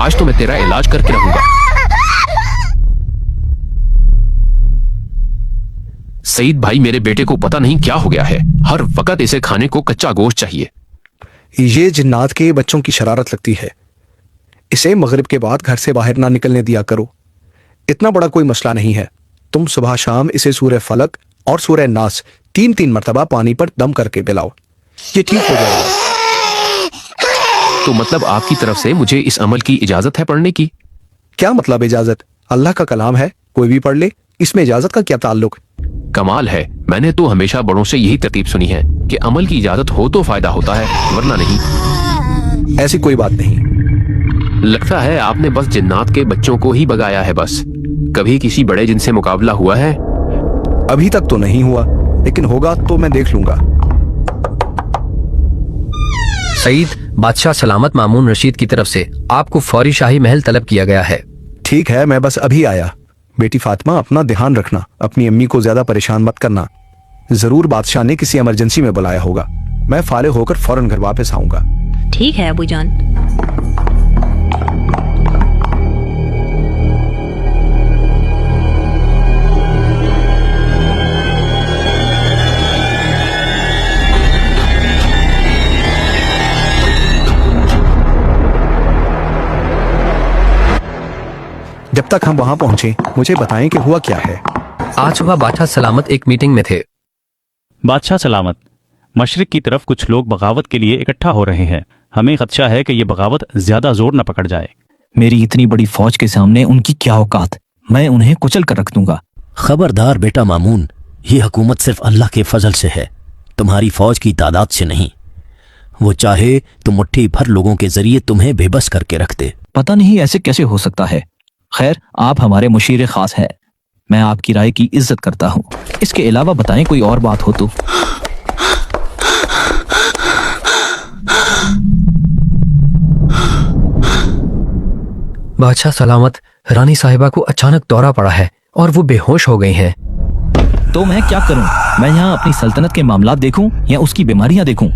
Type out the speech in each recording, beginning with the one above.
आज तो मैं तेरा इलाज करके रहूंगा। सईद भाई, मेरे बेटे को पता नहीं क्या हो गया है, हर वक्त इसे खाने को कच्चा गोश्त चाहिए। ये जिन्नात के बच्चों की शरारत लगती है। इसे मगरिब के बाद घर से बाहर ना निकलने दिया करो। इतना बड़ा कोई मसला नहीं है। तुम सुबह शाम इसे सूरह फलक और सूरह नास 3-3 मरतबा पानी पर दम करके पिलाओ, ये ठीक हो जाएगा। तो मतलब आपकी तरफ से मुझे इस अमल की इजाजत है पढ़ने की? क्या मतलब इजाजत? अल्लाह का कलाम है, कोई भी पढ़ ले, इसमें इजाजत का क्या ताल्लुक? कमाल है, मैंने तो हमेशा बड़ों से यही तरतीब सुनी है कि अमल की इजाजत हो तो फायदा होता है, वरना नहीं। ऐसी कोई बात नहीं। लगता है आपने बस जिन्नात के बच्चों को ही भगाया है बस। कभी किसी बड़े जिन से मुकाबला हुआ है? अभी तक तो नहीं हुआ, लेकिन होगा तो मैं देख लूंगा। सईद, बादशाह सलामत मामून रशीद की तरफ से आपको फौरी शाही महल तलब किया गया है। ठीक है, मैं बस अभी आया। बेटी फातिमा, अपना ध्यान रखना, अपनी अम्मी को ज्यादा परेशान मत करना। जरूर बादशाह ने किसी इमरजेंसी में बुलाया होगा। मैं फारिग होकर फौरन घर वापस आऊंगा। ठीक है अबू जान। जब तक हम वहां पहुंचे, मुझे बताएं कि हुआ क्या है। आज सुबह बादशाह सलामत एक मीटिंग में थे। बादशाह सलामत, मशरिक की तरफ कुछ लोग बगावत के लिए इकट्ठा हो रहे हैं। हमें खदशा है कि ये बगावत ज्यादा जोर न पकड़ जाए। मेरी इतनी बड़ी फौज के सामने उनकी क्या औकात, मैं उन्हें कुचल कर रख दूंगा। खबरदार बेटा मामून, ये हुकूमत सिर्फ अल्लाह के फजल से है, तुम्हारी फौज की तादाद से नहीं। वो चाहे तो मुट्ठी भर लोगों के जरिए तुम्हें बेबस करके रख दे। पता नहीं ऐसे कैसे हो सकता है। खैर, आप हमारे मुशीर खास हैं, मैं आपकी राय की इज्जत करता हूँ। इसके अलावा बताएं कोई और बात हो तो। बादशाह सलामत, रानी साहिबा को अचानक दौरा पड़ा है और वो बेहोश हो गई हैं। तो मैं क्या करूं? मैं यहाँ अपनी सल्तनत के मामलात देखूं या उसकी बीमारियां देखूं?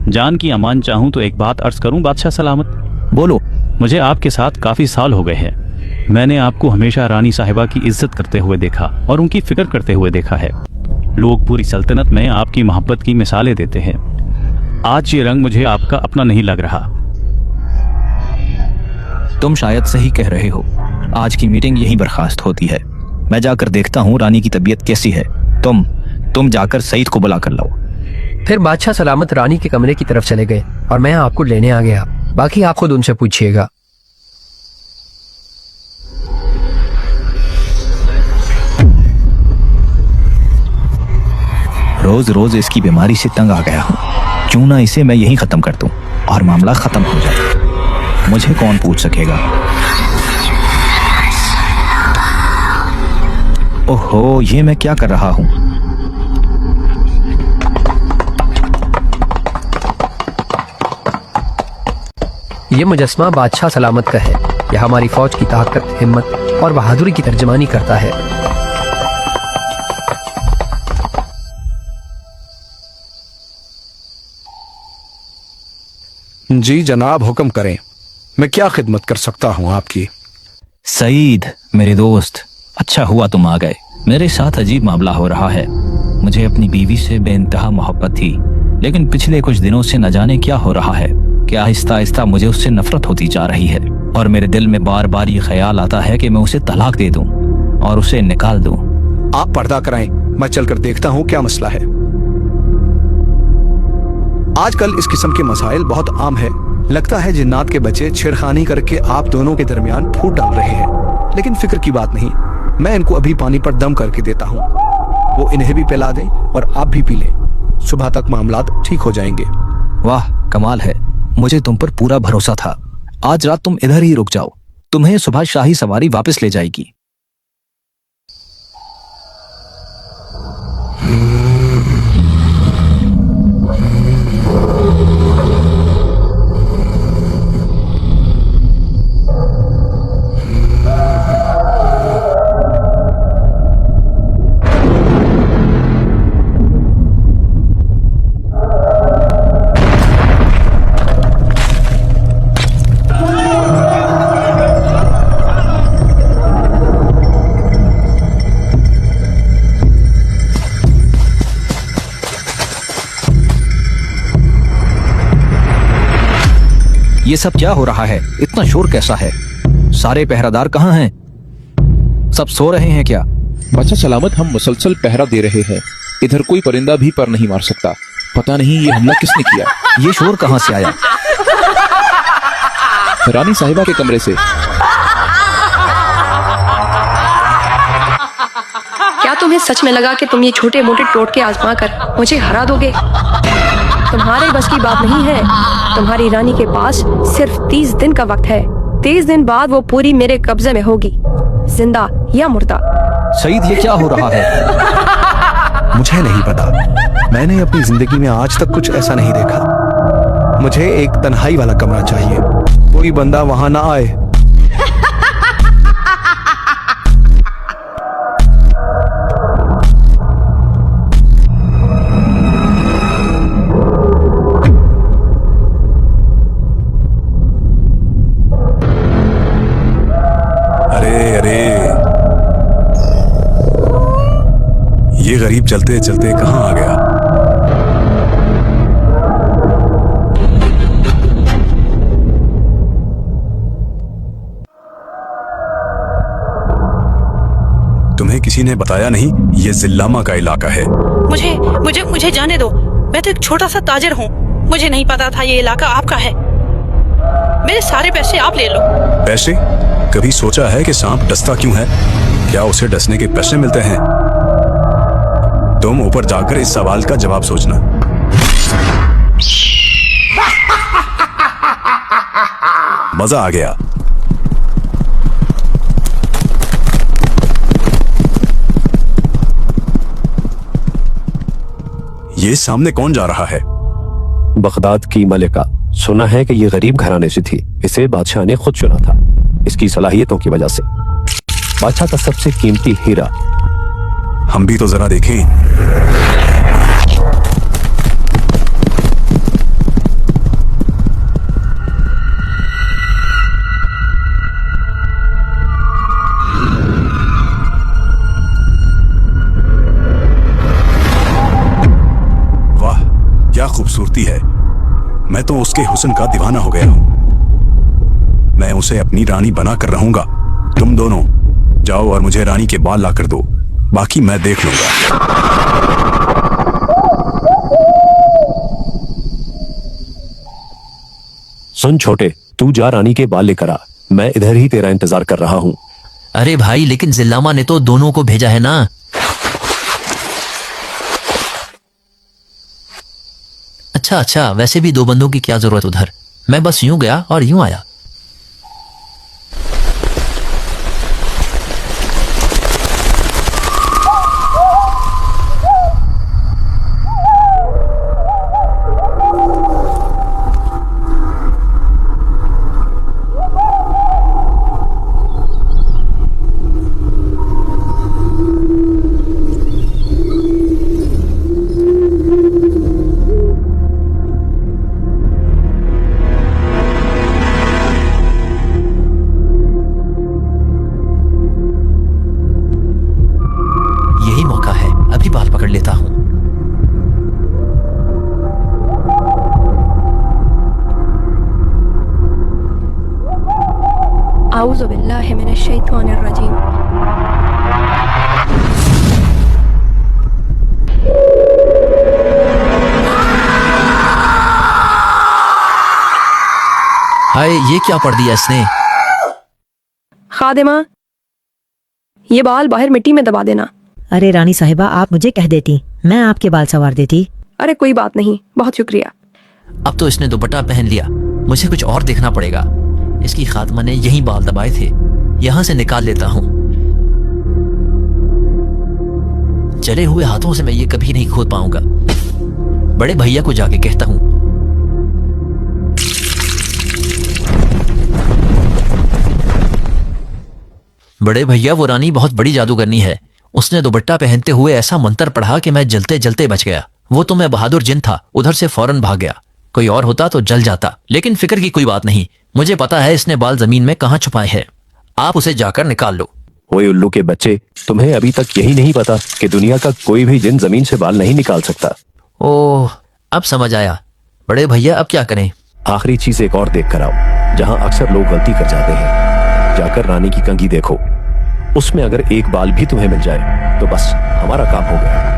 जान की अमान चाहूं तो एक बात अर्ज करूं बादशाह सलामत। बोलो। मुझे आपके साथ काफी साल हो गए हैं। मैंने आपको हमेशा रानी साहिबा की इज्जत करते हुए देखा और उनकी फिक्र करते हुए देखा है। लोग पूरी सल्तनत में आपकी मोहब्बत की मिसालें देते हैं। आज ये रंग मुझे आपका अपना नहीं लग रहा। तुम शायद सही कह रहे हो। आज की मीटिंग यहीं बर्खास्त होती है। मैं जाकर देखता हूँ रानी की तबीयत कैसी है। तुम जाकर सईद को बुला कर लाओ। फिर बादशाह सलामत रानी के कमरे की तरफ चले गए और मैं आपको लेने आ गया। बाकी आप खुद उनसे पूछिएगा। रोज रोज इसकी बीमारी से तंग आ गया हूँ। क्यों ना इसे मैं यहीं खत्म कर दूं और मामला खत्म हो जाए। मुझे कौन पूछ सकेगा? ओहो, ये मैं क्या कर रहा हूँ? ये मुजस्मा बादशाह सलामत का है। यह हमारी फौज की ताकत, हिम्मत और बहादुरी की तर्जमानी करता है। जी जनाब, हुक्म करें, मैं क्या खिदमत कर सकता हूँ आपकी? सईद मेरे दोस्त, अच्छा हुआ तुम आ गए। मेरे साथ अजीब मामला हो रहा है। मुझे अपनी बीवी से बेइंतहा मोहब्बत थी, लेकिन पिछले कुछ दिनों से न जाने क्या हो रहा है कि आहिस्ता आहिस्ता मुझे उससे नफरत होती जा रही है और मेरे दिल में बार बार ये ख्याल आता है कि मैं उसे तलाक दे दूं और उसे निकाल दूं। आप पर्दा कराएं, मैं चलकर देखता हूँ क्या मसला है। आजकल इस किस्म के मसाइल बहुत आम है। लगता है जिन्नात के बच्चे छेड़खानी करके आप दोनों के दरमियान फूट डाल रहे हैं, लेकिन फिक्र की बात नहीं। मैं इनको अभी पानी पर दम करके देता हूँ, वो इन्हें भी पिला दें और आप भी पी लें। सुबह तक मामलात ठीक हो जाएंगे। वाह, कमाल है। मुझे तुम पर पूरा भरोसा था। आज रात तुम इधर ही रुक जाओ, तुम्हें सुबह शाही सवारी वापस ले जाएगी। ये सब क्या हो रहा है? इतना शोर कैसा है? सारे पहरादार कहाँ हैं? सब सो रहे हैं क्या? बादशाह सलामत, हम मुसलसल पहरा दे रहे हैं। इधर कोई परिंदा भी पर नहीं मार सकता। पता नहीं ये हमला किसने किया। ये शोर कहाँ से आया? रानी साहिबा के कमरे से। क्या तुम्हें सच में लगा कि तुम ये छोटे मोटे टोटके आजमा कर मुझे हरा दोगे? तुम्हारे बस की बात नहीं है। तुम्हारी रानी के पास सिर्फ 30 दिन का वक्त है। 30 दिन बाद वो पूरी मेरे कब्जे में होगी, जिंदा या मुर्दा। सईद, ये क्या हो रहा है? मुझे नहीं पता। मैंने अपनी जिंदगी में आज तक कुछ ऐसा नहीं देखा। मुझे एक तन्हाई वाला कमरा चाहिए, कोई बंदा वहां ना आए। ये गरीब चलते चलते कहाँ आ गया? तुम्हें किसी ने बताया नहीं ये जिल्लामा का इलाका है? मुझे मुझे मुझे जाने दो। मैं तो एक छोटा सा ताजिर हूँ। मुझे नहीं पता था ये इलाका आपका है। मेरे सारे पैसे आप ले लो। पैसे? कभी सोचा है कि सांप डसता क्यों है? क्या उसे डसने के पैसे मिलते हैं? तुम ऊपर जाकर इस सवाल का जवाब सोचना। मजा आ गया। ये सामने कौन जा रहा है? बगदाद की मलिका। सुना है कि ये गरीब घराने से थी। इसे बादशाह ने खुद चुना था, इसकी सलाहियतों की वजह से। बादशाह का सबसे कीमती हीरा। हम भी तो जरा देखें। वाह, क्या खूबसूरती है। मैं तो उसके हुस्न का दीवाना हो गया हूं। मैं उसे अपनी रानी बना कर रहूंगा। तुम दोनों जाओ और मुझे रानी के बाल ला कर दो, बाकी मैं देख लूंगा। सुन छोटे, तू जा रानी के बाल लेकर आ। मैं इधर ही तेरा इंतजार कर रहा हूँ। अरे भाई, लेकिन जिल्लामा ने तो दोनों को भेजा है ना। अच्छा, वैसे भी 2 बंदों की क्या जरूरत उधर। मैं बस यूं गया और यूं आया। आऊज़ु बिल्लाहि मिनश शैतानिर रजीम। हाय, ये क्या पढ़ दिया इसने? खादिमा, ये बाल बाहर मिट्टी में दबा देना। अरे रानी साहिबा, आप मुझे कह देती, मैं आपके बाल संवार देती। अरे कोई बात नहीं, बहुत शुक्रिया। अब तो इसने दुपट्टा पहन लिया, मुझे कुछ और देखना पड़ेगा। इसकी खात्मा ने यही बाल दबाए थे, यहां से निकाल लेता हूं। जले हुए हाथों से मैं ये कभी नहीं खोद पाऊंगा। बड़े भैया को जाके कहता हूं। बड़े भैया, वो रानी बहुत बड़ी जादूगरनी है। उसने दुपट्टा पहनते हुए ऐसा मंत्र पढ़ा कि मैं जलते जलते बच गया। वो तो मैं बहादुर जिन था, उधर से फौरन भाग गया। कोई और होता तो जल जाता, लेकिन फिक्र की कोई बात नहीं। मुझे पता है इसने बाल जमीन में कहां छुपाए हैं। आप उसे जाकर निकाल लो। ओए उल्लू के बच्चे, तुम्हें अभी तक यही नहीं पता कि दुनिया का कोई भी जिन जमीन से बाल नहीं निकाल सकता। ओह, अब समझ आया। बड़े भैया, अब क्या करें? आखिरी चीज एक और देख कर आओ, जहां अक्सर लोग गलती कर जाते हैं। जाकर रानी की कंघी देखो, उसमें अगर एक बाल भी तुम्हें मिल जाए तो बस हमारा काम हो गया।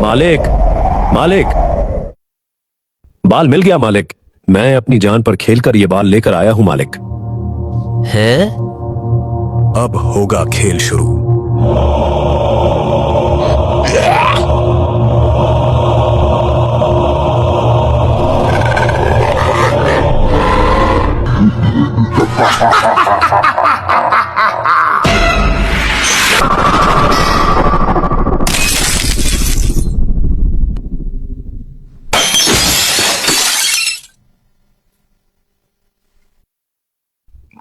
मालिक, मालिक, बाल मिल गया मालिक। मैं अपनी जान पर खेलकर ये बाल लेकर आया हूं मालिक। है? अब होगा खेल शुरू।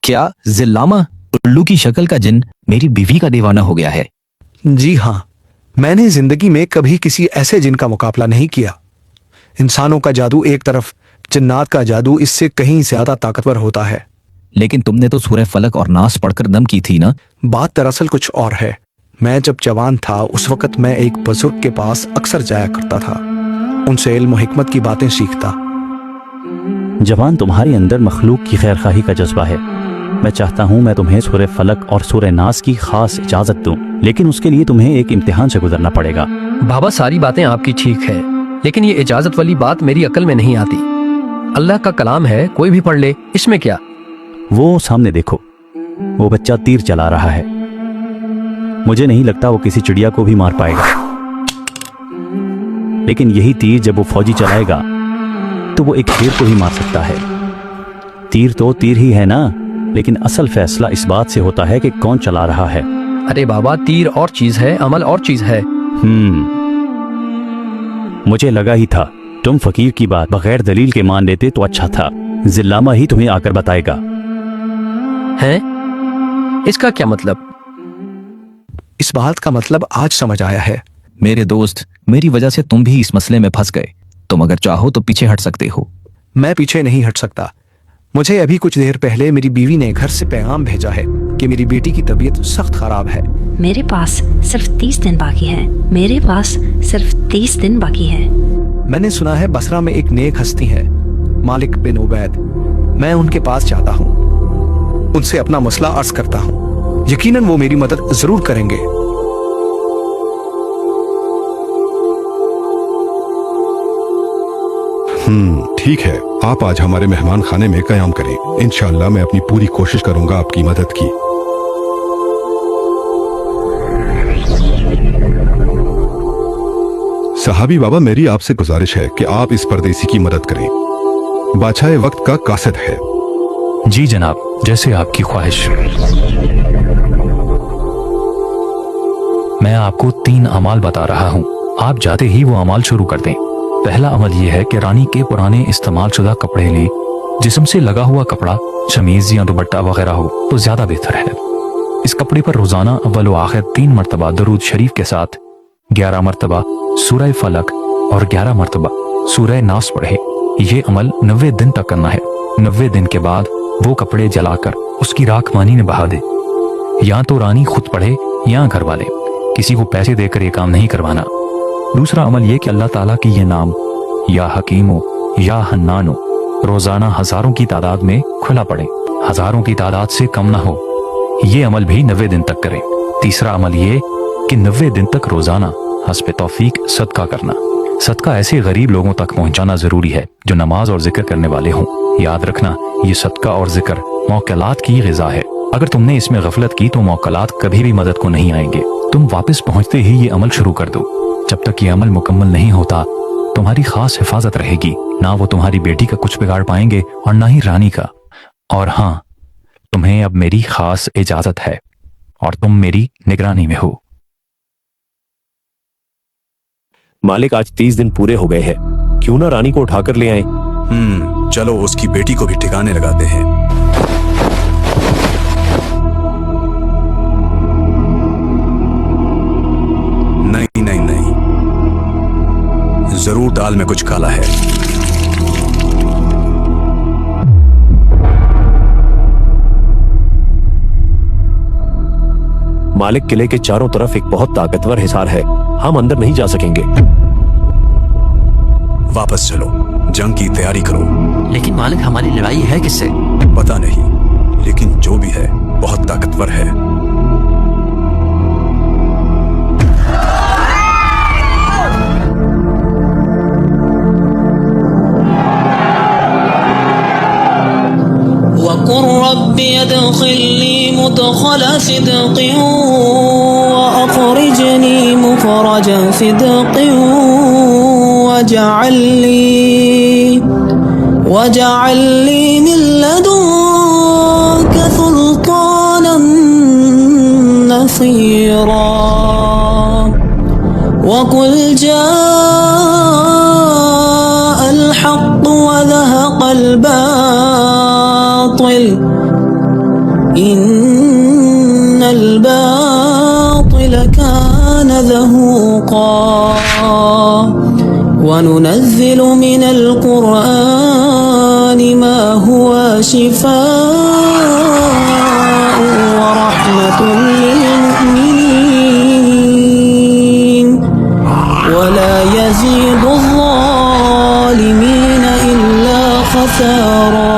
क्या जिल्लामा, उल्लू की शक्ल का जिन मेरी बीवी का दीवाना हो गया है? जी हाँ, मैंने जिंदगी में कभी किसी ऐसे जिन का मुकाबला नहीं किया। इंसानों का जादू एक तरफ, जिन्नात का जादू इससे कहीं ज्यादा ताकतवर होता है। लेकिन तुमने तो सूरह फलक और नास पढ़कर दम की थी ना? बात दरअसल कुछ और है। मैं जब जवान था उस वक्त मैं एक बुजुर्ग के पास अक्सर जाया करता था, उनसे इल्म और हिकमत की बातें सीखता। जवान, तुम्हारे अंदर मखलूक की खैरखाही का जज्बा है। मैं चाहता हूँ मैं तुम्हें सूरह फलक और सूरह नास की खास इजाजत दूं, लेकिन उसके लिए तुम्हें एक इम्तिहान से गुजरना पड़ेगा। बाबा, सारी बातें आपकी ठीक है, लेकिन ये इजाजत वाली बात मेरी अकल में नहीं आती। अल्लाह का कलाम है, कोई भी पढ़ ले, इसमें क्या? वो सामने देखो, वो बच्चा तीर चला रहा है। मुझे नहीं लगता वो किसी चिड़िया को भी मार पाएगा, लेकिन यही तीर जब वो फौजी चलाएगा तो वो एक शेर को ही मार सकता है। तीर तो तीर ही है ना, लेकिन असल फैसला इस बात से होता है कि कौन चला रहा है। अरे बाबा, तीर और चीज है, अमल और चीज है। मुझे लगा ही था तुम फकीर की बात बगैर दलील के मान लेते तो अच्छा था। जिल्लामा ही तुम्हें आकर बताएगा। हैं? इसका क्या मतलब? इस बात का मतलब आज समझ आया है। मेरे दोस्त, मेरी वजह से तुम भी इस मसले में फंस गए। तुम अगर चाहो तो पीछे हट सकते हो। मैं पीछे नहीं हट सकता। मुझे अभी कुछ देर पहले मेरी बीवी ने घर से पैगाम भेजा है कि मेरी बेटी की तबीयत सख्त खराब है। मेरे पास सिर्फ 30 दिन बाकी है। मेरे पास सिर्फ 30 दिन बाकी है। मैंने सुना है बसरा में एक नेक हस्ती है, मालिक बिन उबैद। मैं उनके पास जाता हूँ, उनसे अपना मसला अर्ज करता हूँ। यकीनन वो मेरी मदद जरूर करेंगे। ठीक है, आप आज हमारे मेहमान खाने में कयाम करें। इंशाअल्लाह मैं अपनी पूरी कोशिश करूंगा आपकी मदद की। सहाबी बाबा, मेरी आपसे गुजारिश है कि आप इस परदेसी की मदद करें। बादशाह वक्त का कासिद है। जी जनाब, जैसे आपकी ख्वाहिश। मैं आपको 3 अमाल बता रहा हूँ। आप जाते ही वो अमाल शुरू कर दें। पहला अमल यह है कि रानी के पुराने इस्तेमाल शुदा कपड़े लें। जिस्म से लगा हुआ कपड़ा, शमीज या दुपट्टा वगैरह हो तो ज्यादा बेहतर है। इस कपड़े पर रोजाना अव्वल व आखिर 3 मरतबा दरूद शरीफ के साथ 11 मरतबा सूरह फलक और 11 मरतबा सूरह नास पढ़े। ये अमल 90 दिन तक करना है। 90 दिन के बाद वो कपड़े जलाकर उसकी राख पानी में बहा दे। या तो रानी खुद पढ़े या घर वाले। किसी को पैसे देकर ये काम नहीं करवाना। दूसरा अमल ये कि अल्लाह ताला की ये नाम या हकीमो या हन्नानो रोजाना हजारों की तादाद में खुला पड़े। हजारों की तादाद से कम ना हो। ये अमल भी 90 दिन तक करें। तीसरा अमल ये कि 90 दिन तक रोजाना हस्ब तौफीक सदका करना। सदका ऐसे गरीब लोगों तक पहुंचाना जरूरी है जो नमाज और जिक्र करने वाले हों। याद रखना, ये सदका और जिक्र मौकलात की ग़िज़ा है। अगर तुमने इसमें गफलत की तो मौकलात कभी भी मदद को नहीं आएंगे। तुम वापस पहुंचते ही ये अमल शुरू कर दो। जब तक ये अमल मुकम्मल नहीं होता तुम्हारी खास हिफाजत रहेगी। ना वो तुम्हारी बेटी का कुछ बिगाड़ पाएंगे और ना ही रानी का। और हाँ, तुम्हें अब मेरी खास इजाजत है और तुम मेरी निगरानी में हो। मालिक, आज 30 दिन पूरे हो गए हैं। क्यों ना रानी को उठाकर ले आए? चलो उसकी बेटी को भी ठिकाने लगाते हैं। नहीं नहीं नहीं, जरूर दाल में कुछ काला है। मालिक किले के चारों तरफ एक बहुत ताकतवर हिसार है, हम अंदर नहीं जा सकेंगे। वापस चलो, जंग की तैयारी करो। लेकिन मालिक हमारी लड़ाई है किससे? पता नहीं, लेकिन जो भी है बहुत ताकतवर है। वक़ुर रब्बि अदखिलनी मुदखल सिद्क़ व अख़रिजनी मुख़रज सिद्क़ वजअलनी मिन लदुनक सुल्तानन नसीरा वक़ुल जाअल हक़्क़ व ज़हक़ल बातिल इन्नल बातिल कान ज़हूक़ा वनुनज़्ज़िल मिनल क़ुरआनि मा हुवा शिफ़ाअ व रहमतुल लिल मुमिनीन वला यज़ीदुज़ ज़ालिमीन इल्ला ख़सारा।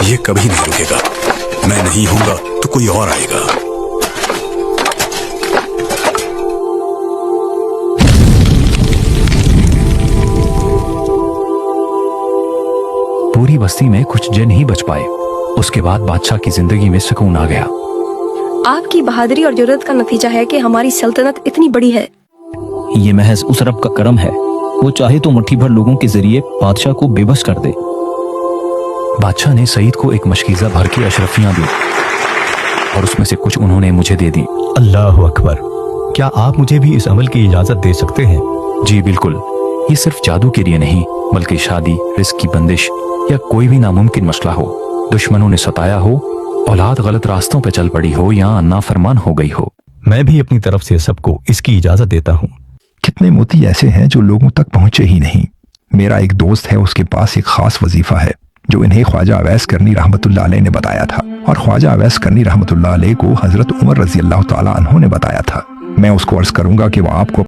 ये कभी नहीं रुकेगा। मैं नहीं होऊंगा तो कोई और आएगा। पूरी बस्ती में कुछ जिन ही बच पाए। उसके बाद बादशाह की जिंदगी में सुकून आ गया। आपकी बहादुरी और जुर्रत का नतीजा है कि हमारी सल्तनत इतनी बड़ी है। ये महज उस रब का करम है, वो चाहे तो मुट्ठी भर लोगों के जरिए बादशाह को बेबस कर दे। बादशाह ने सईद को एक मशकीज़ा भर की अशरफियां दी और उसमें से कुछ उन्होंने मुझे दे दी। अल्लाह अकबर, क्या आप मुझे भी इस अमल की इजाजत दे सकते हैं? जी बिल्कुल। ये सिर्फ जादू के लिए नहीं, बल्कि शादी, रिस्क की बंदिश या कोई भी नामुमकिन मसला हो, दुश्मनों ने सताया हो, औलाद गलत रास्तों पर चल पड़ी हो या नाफरमान हो गई हो, मैं भी अपनी तरफ से सबको इसकी इजाजत देता हूँ। कितने मोती ऐसे हैं जो लोगों तक पहुंचे ही नहीं। मेरा एक दोस्त है, उसके पास एक खास वजीफा है जो इन्हें ख्वाजा अवैस करनी रहमतुल्लाह अलैह ने बताया था, और ख्वाजा अवैस करनी रहमतुल्लाह अलैह को हजरत उमर रजी अल्लाह तआला अन्हु ने बताया था। मैं उसको अर्ज करूंगा कि वह आपको